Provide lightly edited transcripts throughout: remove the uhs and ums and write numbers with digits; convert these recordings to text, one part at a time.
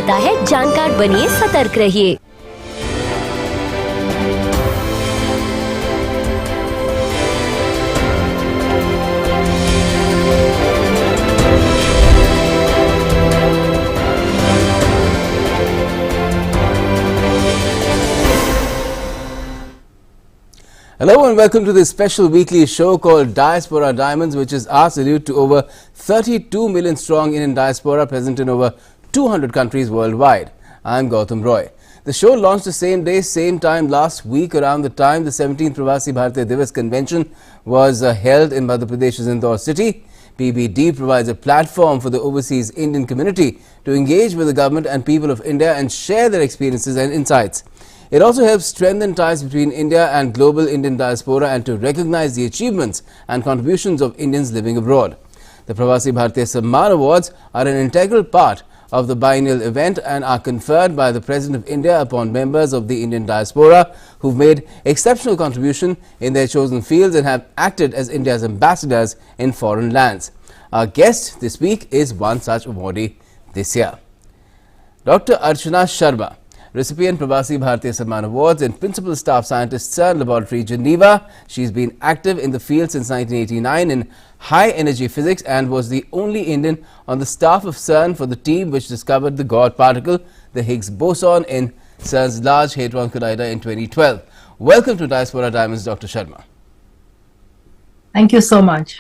आता है, जानकार बनिए, सतर्क रहिए। Hello and welcome to this special weekly show called Diaspora Diamonds, which is our salute to over 32 million strong Indian diaspora present in over 200 countries worldwide. I'm Gautam Roy. The show launched the same day, same time last week, around the time the 17th Pravasi Bharatiya Divas convention was held in Madhya Pradesh's Indore city. PBD provides a platform for the overseas Indian community to engage with the government and people of India and share their experiences and insights. It also helps strengthen ties between India and global Indian diaspora and to recognize the achievements and contributions of Indians living abroad. The Pravasi Bharatiya Samman Awards are an integral part of the biennial event and are conferred by the President of India upon members of the Indian diaspora who've made exceptional contribution in their chosen fields and have acted as India's ambassadors in foreign lands. Our guest this week is one such awardee this year. Dr. Archana Sharma, recipient Pravasi Bharatiya Samman Awards and Principal Staff Scientist, CERN Laboratory, Geneva. She's been active in the field since 1989 in high-energy physics and was the only Indian on the staff of CERN for the team which discovered the God particle, the Higgs boson, in CERN's Large Hadron Collider in 2012. Welcome to Diaspora Diamonds, Dr. Sharma. Thank you so much.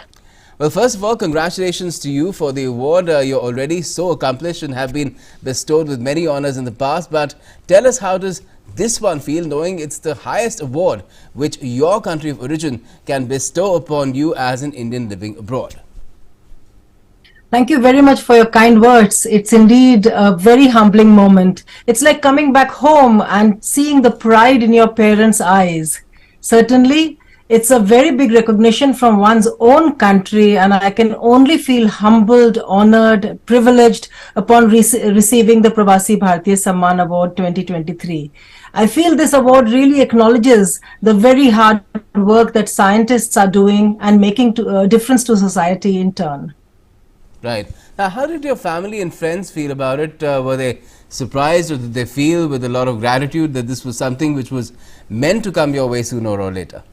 Well, first of all, congratulations to you for the award. You're already so accomplished and have been bestowed with many honors in the past. But tell us, how does this one feel, knowing it's the highest award which your country of origin can bestow upon you as an Indian living abroad? Thank you very much for your kind words. It's indeed a very humbling moment. It's like coming back home and seeing the pride in your parents' eyes. Certainly, it's a very big recognition from one's own country, and I can only feel humbled, honored, privileged upon receiving the Pravasi Bharatiya Samman Award 2023. I feel this award really acknowledges the very hard work that scientists are doing and making a difference to society in turn. Right. Now, how did your family and friends feel about it? Were they surprised, or did they feel with a lot of gratitude that this was something which was meant to come your way sooner or later?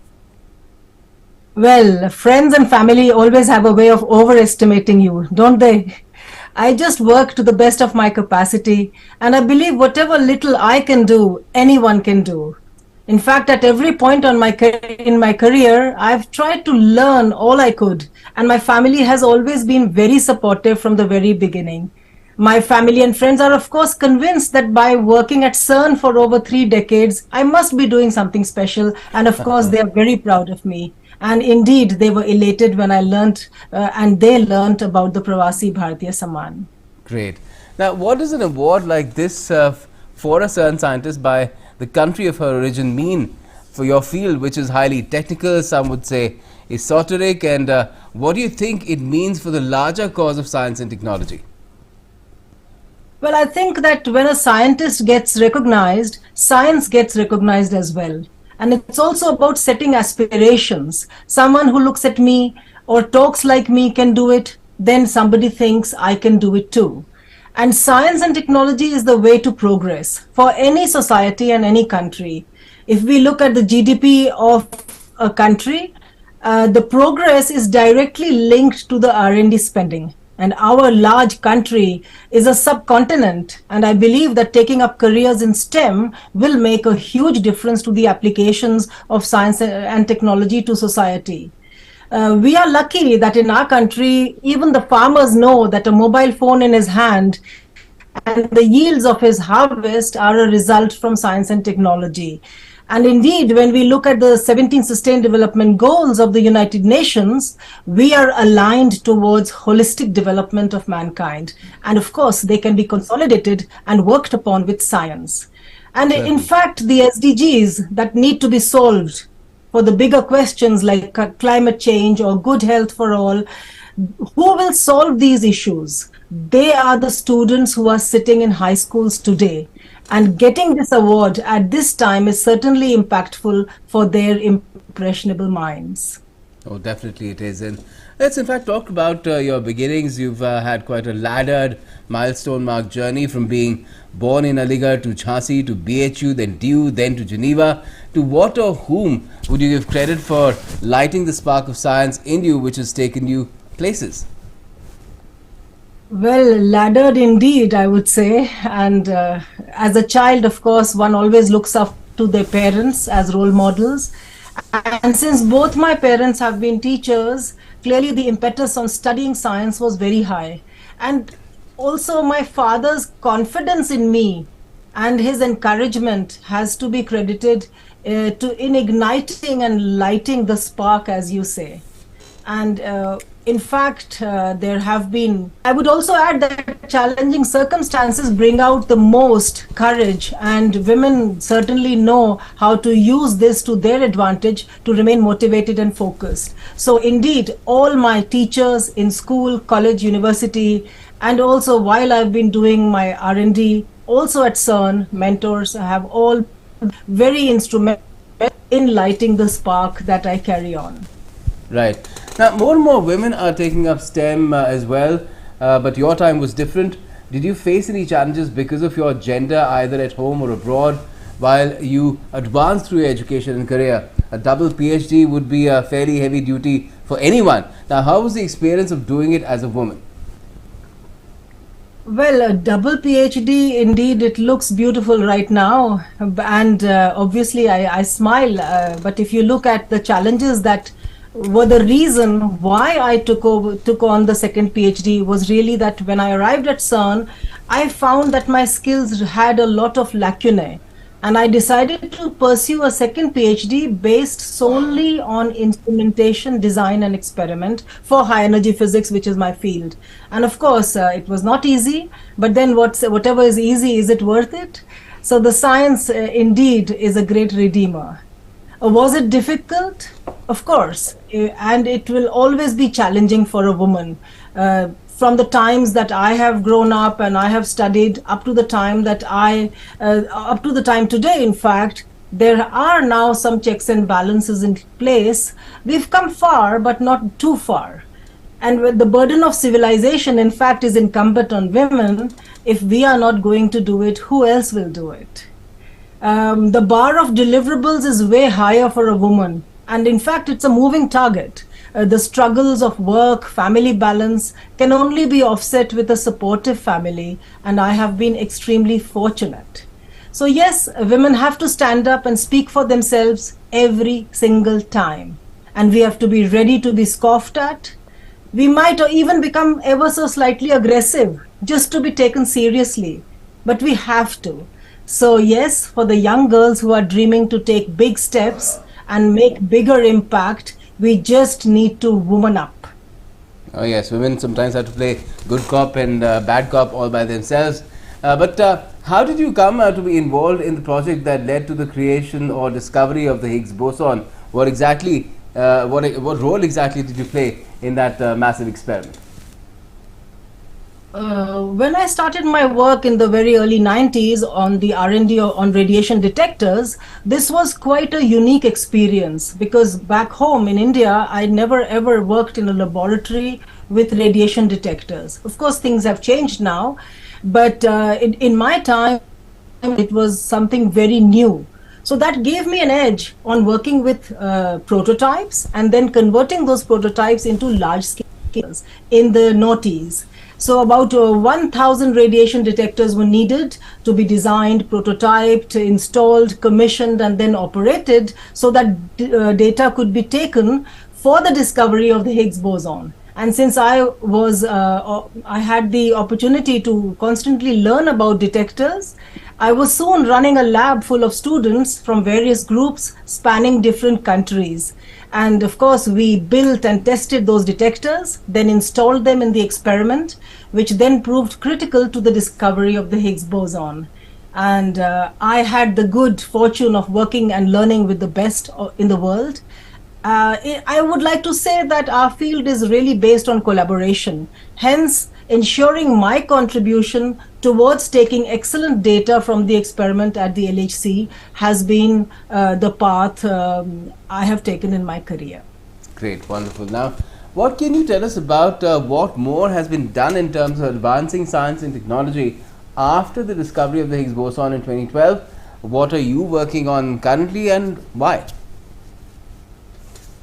Well, friends and family always have a way of overestimating you, don't they? I just work to the best of my capacity, and I believe whatever little I can do, anyone can do. In fact, at every point in my career, I've tried to learn all I could, and my family has always been very supportive from the very beginning. My family and friends are, of course, convinced that by working at CERN for over 3 decades, I must be doing something special, and of course, they are very proud of me. And indeed, they were elated when I learnt and they learnt about the Pravasi Bharatiya Samman. Great. Now, what does an award like this for a CERN scientist by the country of her origin mean for your field, which is highly technical, some would say esoteric, and what do you think it means for the larger cause of science and technology? Well, I think that when a scientist gets recognized, science gets recognized as well. And it's also about setting aspirations. Someone who looks at me or talks like me can do it, then somebody thinks I can do it too. And science and technology is the way to progress for any society and any country. If we look at the GDP of a country, the progress is directly linked to the R&D spending. And our large country is a subcontinent, and I believe that taking up careers in STEM will make a huge difference to the applications of science and technology to society. We are lucky that in our country, even the farmers know that a mobile phone in his hand and the yields of his harvest are a result from science and technology. And indeed, when we look at the 17 Sustained Development Goals of the United Nations, we are aligned towards holistic development of mankind. And of course, they can be consolidated and worked upon with science. And in fact, the SDGs that need to be solved for the bigger questions like climate change or good health for all, who will solve these issues? They are the students who are sitting in high schools today. And getting this award at this time is certainly impactful for their impressionable minds. Oh, definitely it is. And let's in fact talk about your beginnings. You've had quite a laddered, milestone marked journey from being born in Aligarh to Jhansi to BHU, then DU, then to Geneva. To what or whom would you give credit for lighting the spark of science in you, which has taken you places? Well, laddered indeed, I would say. And as a child, of course, one always looks up to their parents as role models. And since both my parents have been teachers, clearly the impetus on studying science was very high. And also my father's confidence in me and his encouragement has to be credited in igniting and lighting the spark, as you say. And in fact, there have been, I would also add that challenging circumstances bring out the most courage, and women certainly know how to use this to their advantage to remain motivated and focused. So indeed, all my teachers in school, college, university, and also while I've been doing my R&D, also at CERN, mentors have all very instrumental in lighting the spark that I carry on. Right. Now, more and more women are taking up STEM as well, but your time was different. Did you face any challenges because of your gender, either at home or abroad, while you advanced through your education and career? A double PhD would be a fairly heavy duty for anyone. Now, how was the experience of doing it as a woman? Well, a double PhD, indeed, it looks beautiful right now. And obviously, I smile. But if you look at the challenges that were the reason why I took on the second PhD, was really that when I arrived at CERN, I found that my skills had a lot of lacunae. And I decided to pursue a second PhD based solely on instrumentation, design, and experiment for high energy physics, which is my field. And of course, it was not easy, but then whatever is easy, is it worth it? So the science indeed is a great redeemer. Was it difficult? Of course, and it will always be challenging for a woman. From the times that I have grown up and I have studied up to the time that up to the time today, in fact, there are now some checks and balances in place. We've come far, but not too far. And with the burden of civilization, in fact, is incumbent on women. If we are not going to do it, who else will do it? The bar of deliverables is way higher for a woman. And in fact, it's a moving target. The struggles of work, family balance can only be offset with a supportive family. And I have been extremely fortunate. So yes, women have to stand up and speak for themselves every single time. And we have to be ready to be scoffed at. We might even become ever so slightly aggressive just to be taken seriously. But we have to. So yes, for the young girls who are dreaming to take big steps and make bigger impact, we just need to woman up. Oh yes, women sometimes have to play good cop and bad cop all by themselves. But how did you come to be involved in the project that led to the creation or discovery of the Higgs boson? What exactly, what role exactly did you play in that massive experiment? When I started my work in the very early 90s on the R&D on radiation detectors, this was quite a unique experience because back home in India, I never ever worked in a laboratory with radiation detectors. Of course, things have changed now, but in my time, it was something very new. So that gave me an edge on working with prototypes and then converting those prototypes into large scales in the noughties. So about 1,000 radiation detectors were needed to be designed, prototyped, installed, commissioned, and then operated so that data could be taken for the discovery of the Higgs boson. And since I had the opportunity to constantly learn about detectors, I was soon running a lab full of students from various groups spanning different countries. And of course, we built and tested those detectors, then installed them in the experiment, which then proved critical to the discovery of the Higgs boson. And I had the good fortune of working and learning with the best in the world. I would like to say that our field is really based on collaboration. Hence, ensuring my contribution towards taking excellent data from the experiment at the LHC has been the path I have taken in my career. Great, wonderful. Now, what can you tell us about what more has been done in terms of advancing science and technology after the discovery of the Higgs boson in 2012. What are you working on currently and why?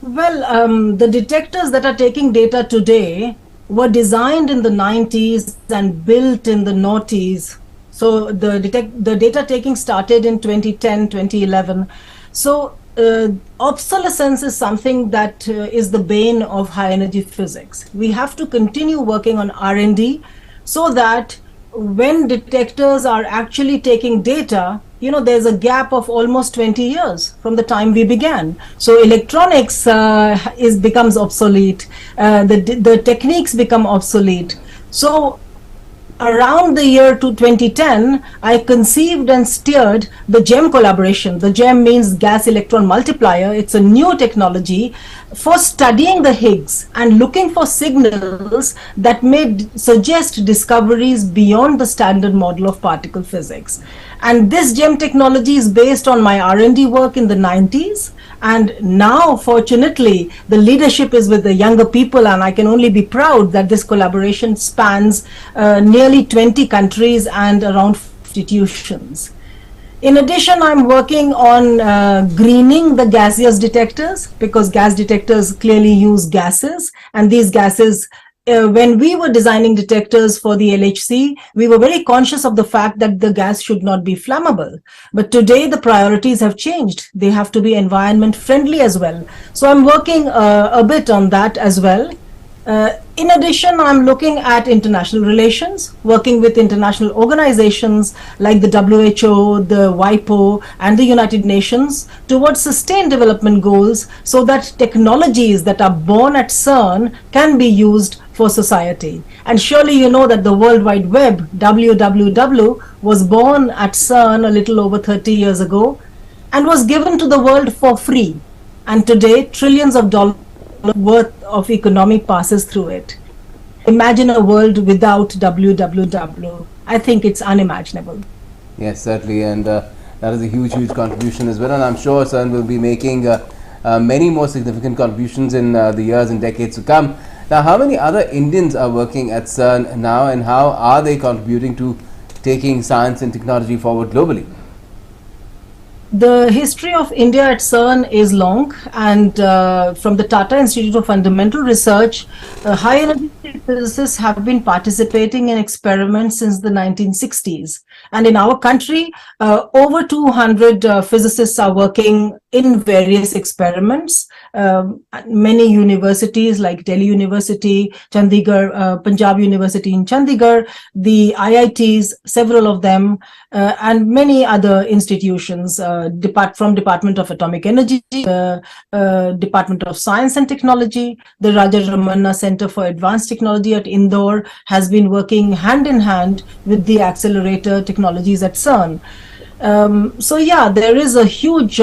Well, the detectors that are taking data today were designed in the 90s and built in the noughties. So the data taking started in 2010, 2011. So obsolescence is something that is the bane of high energy physics. We have to continue working on R&D so that when detectors are actually taking data, there's a gap of almost 20 years from the time we began. So electronics becomes obsolete. The techniques become obsolete. So around the year 2010, I conceived and steered the GEM collaboration. The GEM means gas electron multiplier. It's a new technology for studying the Higgs and looking for signals that may suggest discoveries beyond the standard model of particle physics. And this GEM technology is based on my R&D work in the 90s. And now, fortunately, the leadership is with the younger people, and I can only be proud that this collaboration spans nearly 20 countries and around institutions. In addition, I'm working on greening the gaseous detectors, because gas detectors clearly use gases, and these gases, when we were designing detectors for the LHC, we were very conscious of the fact that the gas should not be flammable. But today the priorities have changed. They have to be environment friendly as well. So I'm working a bit on that as well. In addition, I'm looking at international relations, working with international organizations like the WHO, the WIPO, and the United Nations towards sustained development goals so that technologies that are born at CERN can be used for society. And surely you know that the World Wide Web, WWW, was born at CERN a little over 30 years ago and was given to the world for free. And today, trillions of dollars worth of economy passes through it. Imagine a world without WWW. I think it's unimaginable. Yes, certainly, and that is a huge contribution as well, and I'm sure CERN will be making many more significant contributions in the years and decades to come. Now, how many other Indians are working at CERN now, and how are they contributing to taking science and technology forward globally? The history of India at CERN is long, and from the Tata Institute of Fundamental Research, high energy physicists have been participating in experiments since the 1960s. And in our country, over 200 physicists are working in various experiments. Many universities like Delhi University, Chandigarh, Punjab University in Chandigarh, the IITs, several of them, and many other institutions, from Department of Atomic Energy, Department of Science and Technology, the Raja Ramanna Center for Advanced Technology at Indore has been working hand in hand with the accelerator technologies at CERN. So yeah, there is a huge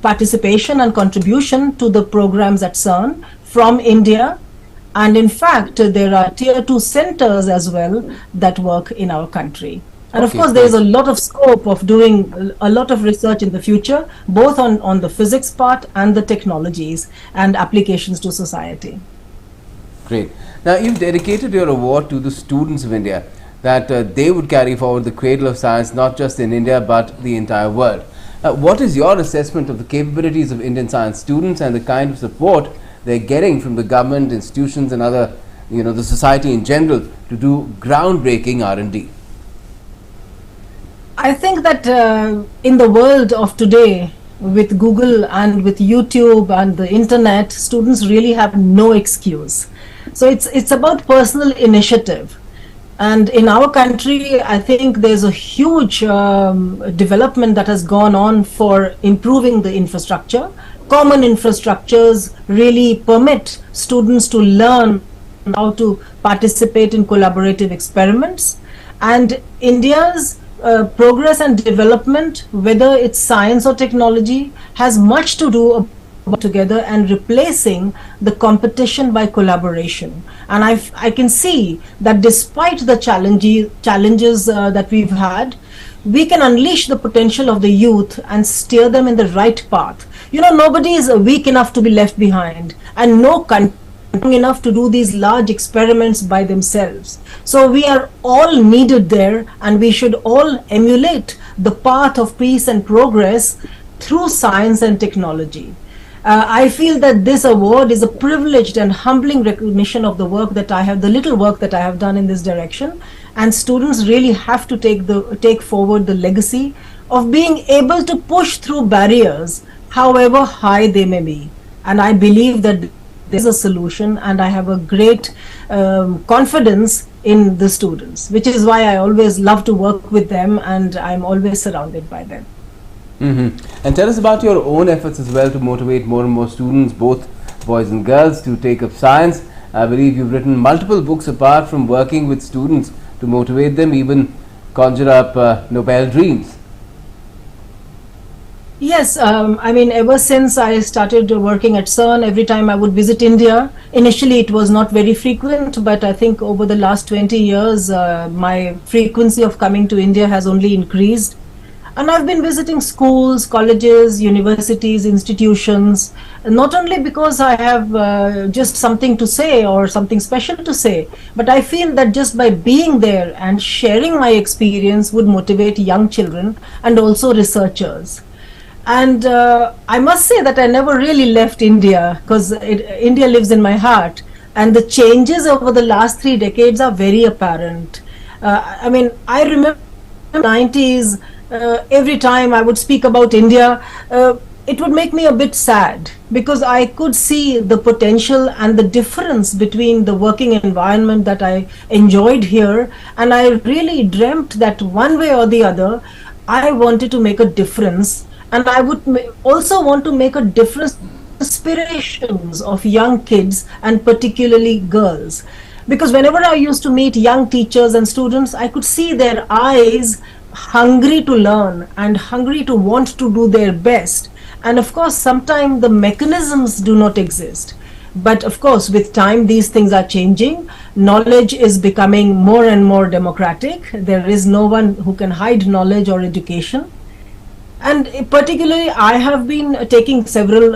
participation and contribution to the programs at CERN from India. And in fact, there are tier 2 centers as well that work in our country. And of course, there is a lot of scope of doing a lot of research in the future, both on the physics part and the technologies and applications to society. Great. Now, you've dedicated your award to the students of India, that they would carry forward the cradle of science, not just in India, but the entire world. What is your assessment of the capabilities of Indian science students and the kind of support they're getting from the government, institutions, and other, the society in general to do groundbreaking R&D? I think that in the world of today, with Google and with YouTube and the internet, students really have no excuse. So it's about personal initiative. And in our country, I think there's a huge development that has gone on for improving the infrastructure. Common infrastructures really permit students to learn how to participate in collaborative experiments. And India's progress and development, whether it's science or technology, has much to do together and replacing the competition by collaboration. And I can see that despite the challenges that we've had, we can unleash the potential of the youth and steer them in the right path. Nobody is weak enough to be left behind, and no country enough to do these large experiments by themselves. So we are all needed there, and we should all emulate the path of peace and progress through science and technology. I feel that this award is a privileged and humbling recognition of the work that I have, the little work that I have done in this direction. And students really have to take forward the legacy of being able to push through barriers, however high they may be. And I believe that there's a solution, and I have a great confidence in the students, which is why I always love to work with them, and I'm always surrounded by them. And tell us about your own efforts as well to motivate more and more students, both boys and girls, to take up science. I believe you've written multiple books apart from working with students to motivate them, even conjure up Nobel dreams. Yes, I mean, ever since I started working at CERN, every time I would visit India, initially it was not very frequent, but I think over the last 20 years, my frequency of coming to India has only increased. And I've been visiting schools, colleges, universities, institutions, not only because I have just something to say or something special to say, but I feel that just by being there and sharing my experience would motivate young children and also researchers. And I must say that I never really left India, because India lives in my heart. And the changes over the last 3 decades are very apparent. I mean, I remember in the 90s, every time I would speak about India, it would make me a bit sad, because I could see the potential and the difference between the working environment that I enjoyed here. And I really dreamt that one way or the other, I wanted to make a difference. And I would also want to make a difference in the aspirations of young kids, and particularly girls. Because whenever I used to meet young teachers and students, I could see their eyes hungry to learn and hungry to want to do their best. And of course, sometimes the mechanisms do not exist. But of course, with time, these things are changing. Knowledge is becoming more and more democratic. There is no one who can hide knowledge or education. And particularly, I have been taking several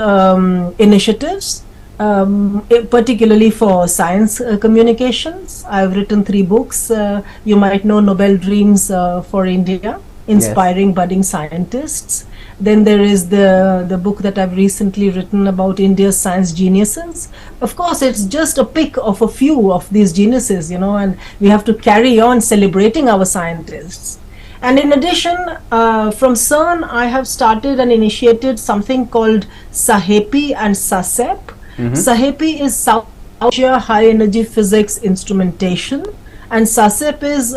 initiatives, particularly for science communications. I've written 3 books. You might know Nobel Dreams for India, Inspiring Yes. Budding Scientists. Then there is the book that I've recently written about India's science geniuses. Of course, it's just a pick of a few of these geniuses, you know, and we have to carry on celebrating our scientists. And in addition, from CERN, I have started and initiated something called SAHEPI and SASEP. SAHEPI is South Asia High Energy Physics Instrumentation, and SASEP is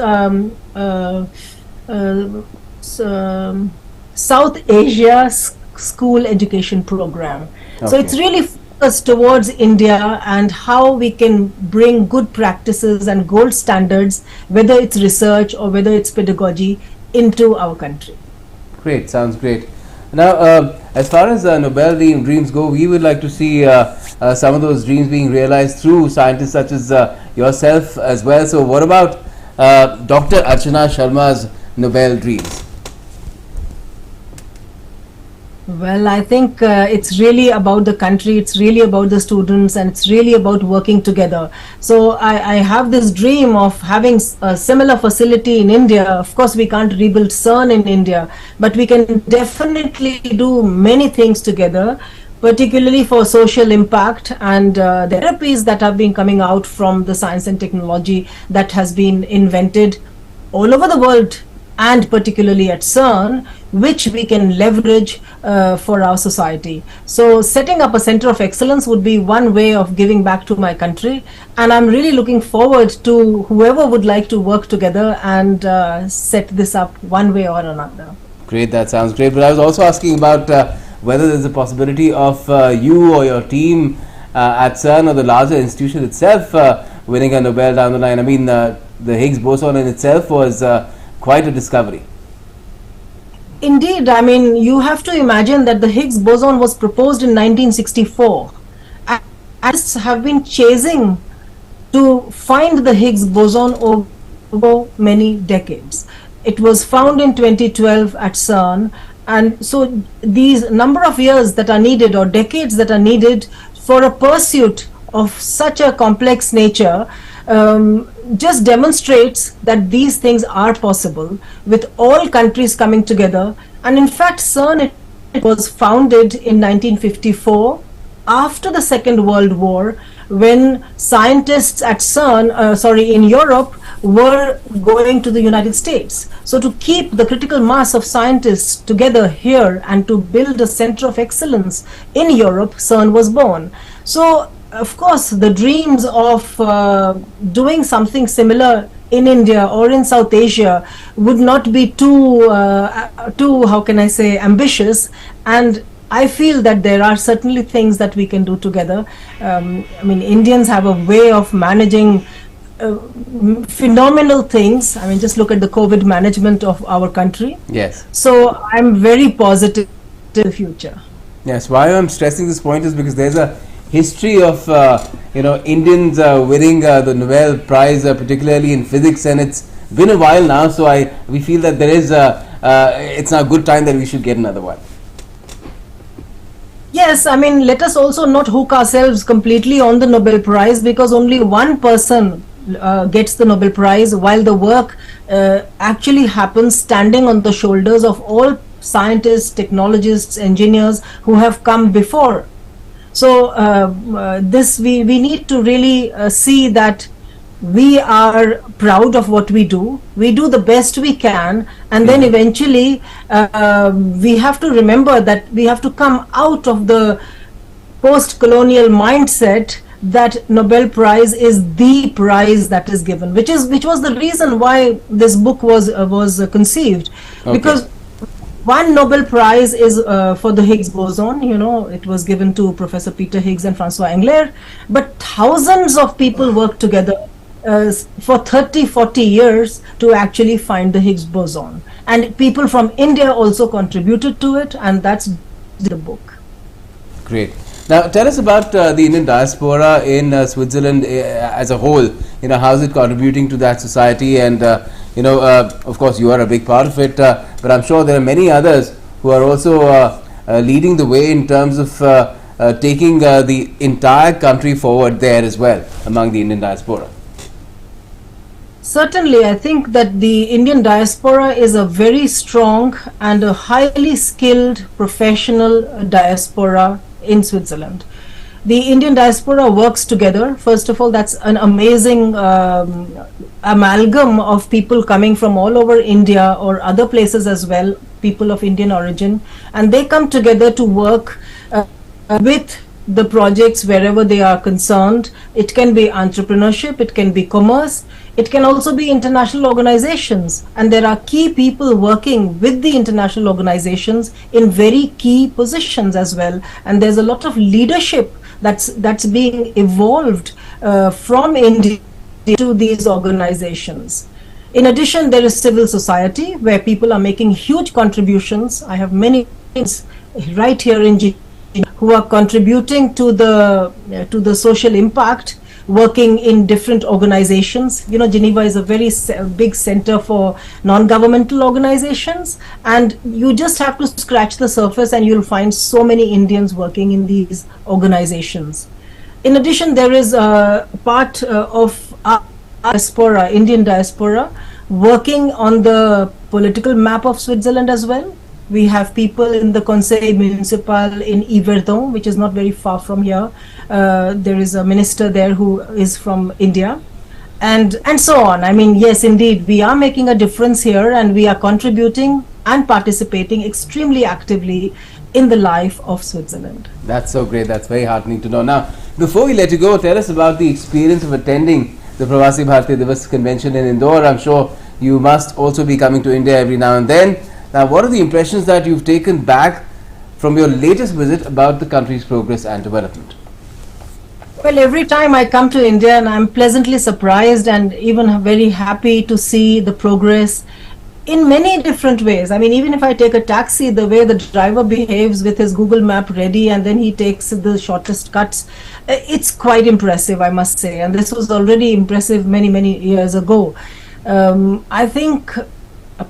South Asia School Education Program. So Okay. it's really focused towards India and how we can bring good practices and gold standards, whether it's research or whether it's pedagogy, into our country. Great, sounds great. Now, as far as Nobel dreams go, we would like to see some of those dreams being realized through scientists such as yourself as well. So what about Dr. Archana Sharma's Nobel dreams? Well, I think it's really about the country, it's really about the students, and it's really about working together. So I have this dream of having a similar facility in India. Of course, we can't rebuild CERN in India, but we can definitely do many things together, particularly for social impact and the therapies that have been coming out from the science and technology that has been invented all over the world, and particularly at CERN, which we can leverage for our society. So setting up a center of excellence would be one way of giving back to my country, and I'm really looking forward to whoever would like to work together and set this up one way or another. Great, that sounds great. But I was also asking about whether there's a possibility of you or your team at CERN or the larger institution itself winning a Nobel down the line. I mean, the Higgs boson in itself was quite a discovery. Indeed, I mean, you have to imagine that the Higgs boson was proposed in 1964. Scientists have been chasing to find the Higgs boson over many decades. It was found in 2012 at CERN, and so these number of years that are needed, or decades that are needed for a pursuit of such a complex nature just demonstrates that these things are possible with all countries coming together. And in fact, CERN it was founded in 1954 after the Second World War, when scientists at CERN, in Europe, were going to the United States. So to keep the critical mass of scientists together here and to build a center of excellence in Europe, CERN was born. So of course, the dreams of doing something similar in India or in South Asia would not be too, how can I say, ambitious. And I feel that there are certainly things that we can do together. I mean, Indians have a way of managing phenomenal things. I mean, just look at the COVID management of our country. Yes. So I'm very positive to the future. Yes. Why I'm stressing this point is because there's a history of Indians winning the Nobel Prize, particularly in physics, and it's been a while now. So we feel that there is it's now a good time that we should get another one. Yes, I mean, let us also not hook ourselves completely on the Nobel Prize, because only one person gets the Nobel Prize, while the work actually happens standing on the shoulders of all scientists, technologists, engineers who have come before. So we need to really see that we are proud of what we do the best we can, and then eventually we have to remember that we have to come out of the post-colonial mindset that Nobel Prize is the prize that is given, which was the reason why this book was conceived. Okay. Because one Nobel Prize is for the Higgs boson. It was given to Professor Peter Higgs and Francois Englert, but thousands of people worked together for 30-40 years to actually find the Higgs boson, and people from India also contributed to it, and that's the book. Great. Now tell us about the Indian diaspora in Switzerland as a whole. How is it contributing to that society? And of course you are a big part of it, but I'm sure there are many others who are also leading the way in terms of taking the entire country forward there as well among the Indian diaspora. Certainly, I think that the Indian diaspora is a very strong and a highly skilled professional diaspora in Switzerland. The Indian diaspora works together. First of all, that's an amazing amalgam of people coming from all over India or other places as well, people of Indian origin, and they come together to work with the projects wherever they are concerned. It can be entrepreneurship, it can be commerce, it can also be international organizations, and there are key people working with the international organizations in very key positions as well, and there's a lot of leadership that's being evolved from India to these organizations. In addition, there is civil society where people are making huge contributions. I have many friends right here in Geneva who are contributing to the social impact, working in different organizations. Geneva is a very big center for non-governmental organizations, and you just have to scratch the surface and you'll find so many Indians working in these organizations. In addition, there is a part of our diaspora, Indian diaspora, working on the political map of Switzerland as well. We have people in the Conseil Municipal in Yverdon, which is not very far from here. There is a minister there who is from India, and so on. I mean, yes, indeed, we are making a difference here, and we are contributing and participating extremely actively in the life of Switzerland. That's so great. That's very heartening to know. Now, before we let you go, tell us about the experience of attending the Pravasi Bharatiya Divas convention in Indore. I'm sure you must also be coming to India every now and then. Now, what are the impressions that you've taken back from your latest visit about the country's progress and development? Well, every time I come to India, and I'm pleasantly surprised and even very happy to see the progress in many different ways. I mean, even if I take a taxi, the way the driver behaves with his Google map ready and then he takes the shortest cuts, it's quite impressive, I must say. And this was already impressive many years ago. I think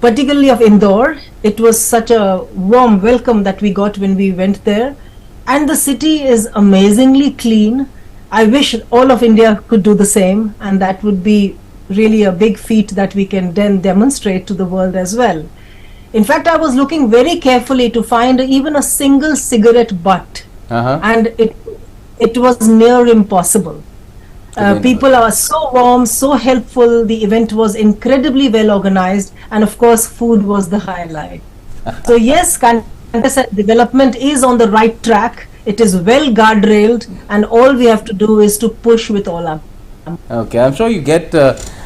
particularly of Indore, it was such a warm welcome that we got when we went there, and the city is amazingly clean. I wish all of India could do the same, and that would be really a big feat that we can then demonstrate to the world as well. In fact, I was looking very carefully to find even a single cigarette butt, and it was near impossible. People are so warm, so helpful. The event was incredibly well organized, and of course, food was the highlight. So yes, development is on the right track. It is well guardrailed, and all we have to do is to push with all our. Okay, I'm sure you get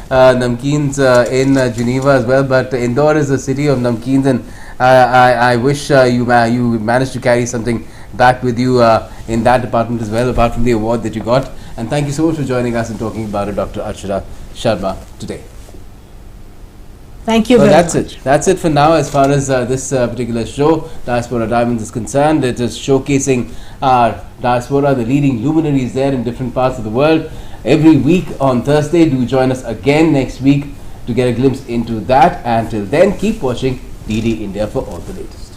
namkeens in Geneva as well, but Indore is the city of namkeens, and I wish you managed to carry something back with you in that department as well, apart from the award that you got. And thank you so much for joining us and talking about it, Dr. Archana Sharma, today. Thank you very much. That's it for now as far as this particular show, Diaspora Diamonds, is concerned. It is showcasing our diaspora, the leading luminaries there in different parts of the world. Every week on Thursday, do join us again next week to get a glimpse into that. And till then, keep watching DD India for all the latest.